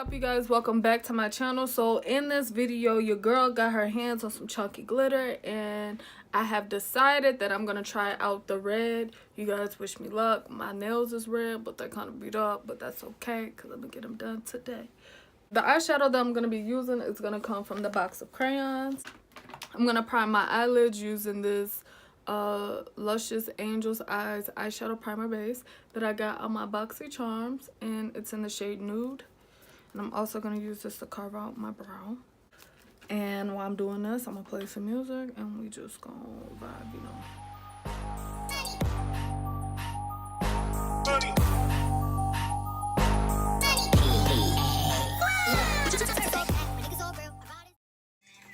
up, you guys? Welcome back to my channel. So in this video, your girl got her hands on some chunky glitter, and I have decided that I'm gonna try out the red. You guys wish me luck. My nails is red, but they're kind of beat up, but that's okay because I'm gonna get them done today. The eyeshadow that I'm gonna be using is gonna come from the box of crayons. I'm gonna prime my eyelids using this Luscious Angel's Eyes eyeshadow primer base that I got on my Boxy Charms, and it's in the shade Nude. And I'm also going to use this to carve out my brow. And while I'm doing this, I'm going to play some music and we just going to vibe, you know.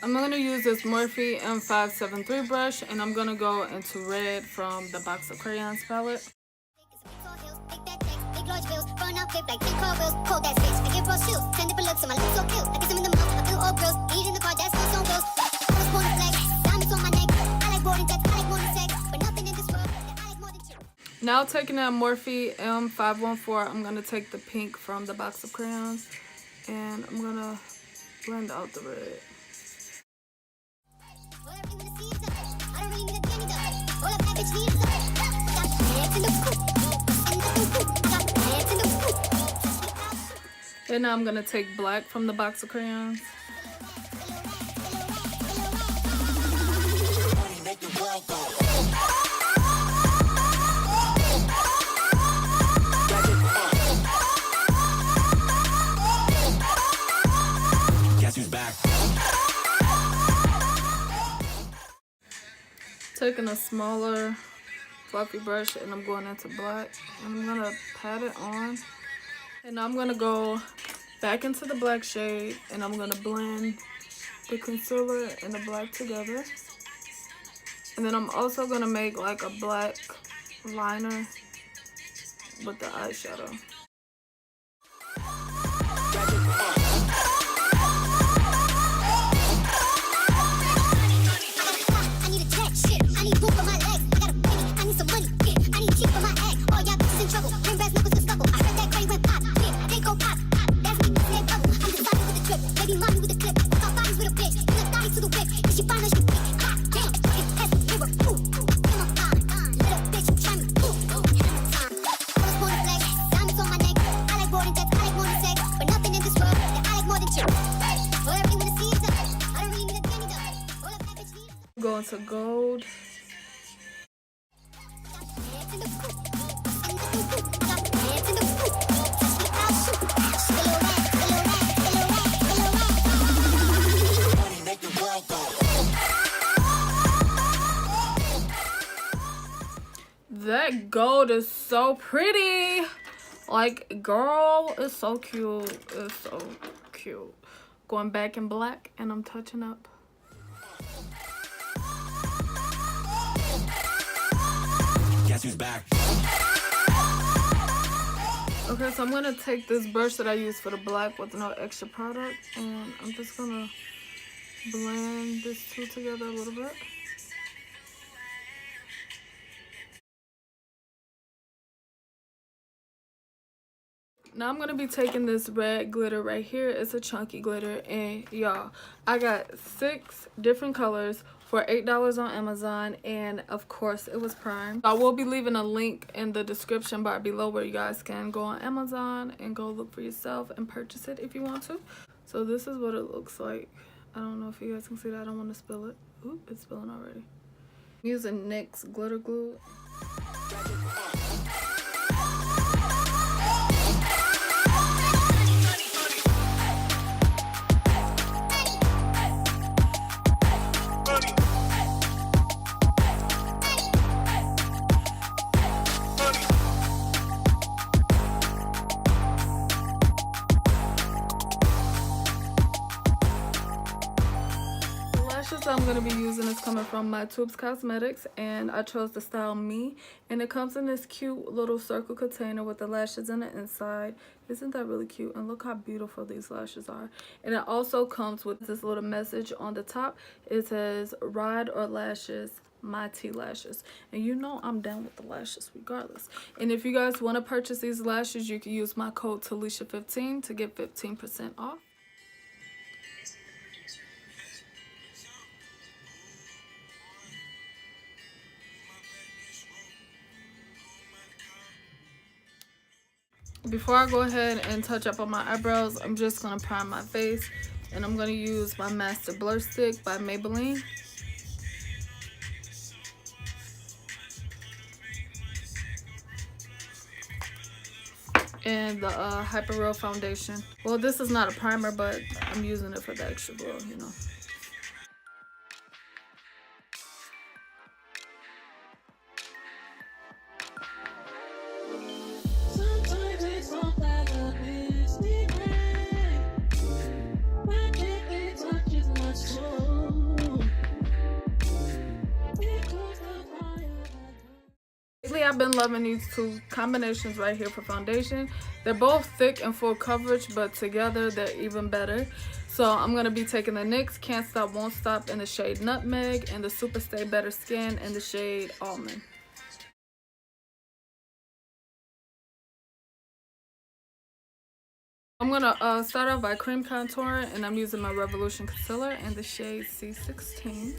I'm going to use this Morphe M573 brush, and I'm going to go into red from the Box of Crayons palette. Now taking that Morphe M514, I'm going to take the pink from the Box of Crayons, and I'm going to blend out the red. And now I'm going to take black from the Box of Crayons. Guess who's back? Taking a smaller fluffy brush, and I'm going into black, and I'm going to pat it on. And I'm going to go back into the black shade, and I'm going to blend the concealer and the black together. And then I'm also going to make like a black liner with the eyeshadow. Go into gold. That gold is so pretty. Like, girl, it's so cute. It's so cute. Going back in black, and I'm touching up. Guess who's back? Okay, so I'm gonna take this brush that I use for the black with no extra product, and I'm just gonna blend this two together a little bit. Now I'm gonna be taking this red glitter right here. It's a chunky glitter, and y'all, I got 6 different colors for $8 on Amazon, and of course it was Prime. I will be leaving a link in the description bar below where you guys can go on Amazon and go look for yourself and purchase it if you want to. So this is what it looks like. I don't know if you guys can see that. I don't want to spill it. Oop, it's spilling already. I'm using NYX glitter glue. I'm going to be using is coming from my Tubes Cosmetics, and I chose the style Me, and it comes in this cute little circle container with the lashes in the inside. Isn't that really cute? And look how beautiful these lashes are. And it also comes with this little message on the top. It says, "Ride or lashes, my T lashes. And you know I'm down with the lashes regardless. And if you guys want to purchase these lashes, you can use my code Talisahhh15 to get 15% off. Before I go ahead and touch up on my eyebrows, I'm just going to prime my face. And I'm going to use my Master Blur Stick by Maybelline. And the Hyper Real foundation. Well, this is not a primer, but I'm using it for the extra glow, you know. Lately, I've been loving these two combinations right here for foundation. They're both thick and full coverage, but together they're even better. So I'm going to be taking the NYX Can't Stop Won't Stop in the shade Nutmeg and the Super Stay Better Skin in the shade Almond. I'm going to start off by cream contouring, and I'm using my Revolution Concealer in the shade C16.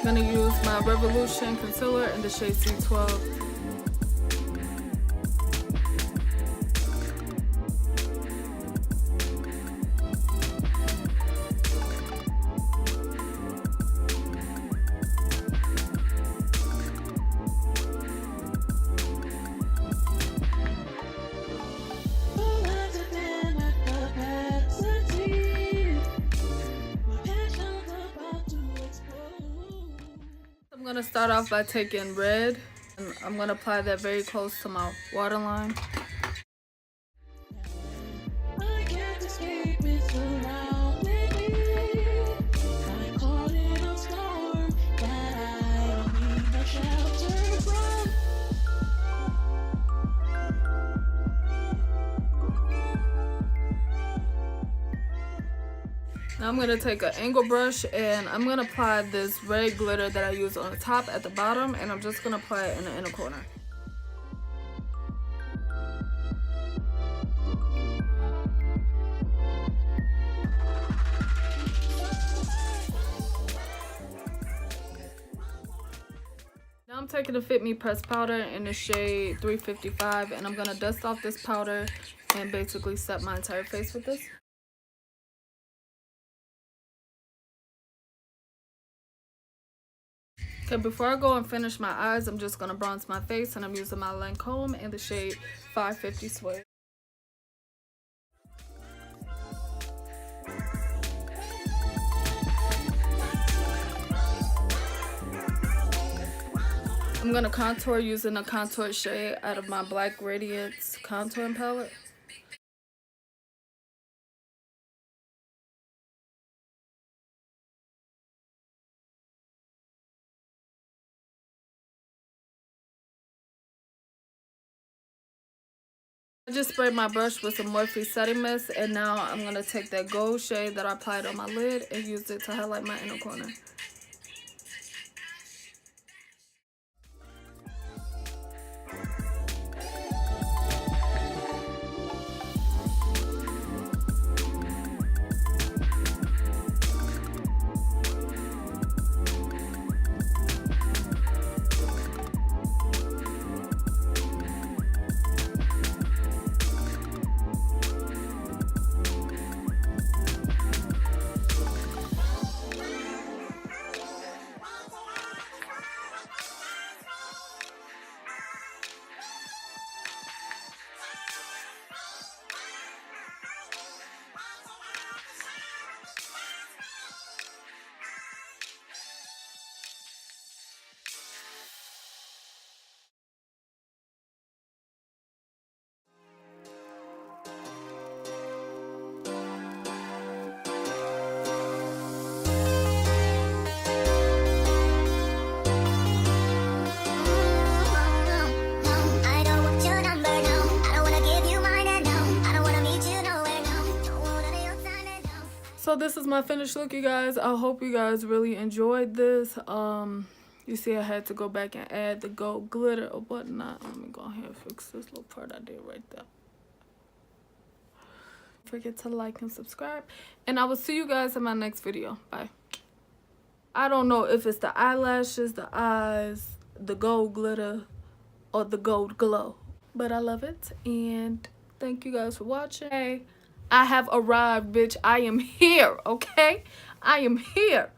I'm going to use my Revolution Concealer in the shade C12. I'm going to start off by taking red, and I'm going to apply that very close to my waterline. Now I'm going to take an angle brush, and I'm going to apply this red glitter that I use on the top at the bottom, and I'm just going to apply it in the inner corner. Now I'm taking the Fit Me pressed powder in the shade 355, and I'm going to dust off this powder and basically set my entire face with this. Okay, before I go and finish my eyes, I'm just going to bronze my face, and I'm using my Lancome in the shade 550 Suede. I'm going to contour using a contour shade out of my Black Radiance contouring palette. I just sprayed my brush with some Morphe setting mist, and now I'm going to take that gold shade that I applied on my lid and use it to highlight my inner corner. So this is my finished look, you guys. I hope you guys really enjoyed this. You see I had to go back and add the gold glitter or whatnot. Let me go ahead and fix this little part I did right there. Don't forget to like and subscribe, and I will see you guys in my next video. Bye. I don't know if it's the eyelashes, the eyes, the gold glitter, or the gold glow, but I love it, and thank you guys for watching. Hey, I have arrived, bitch. I am here, okay? I am here.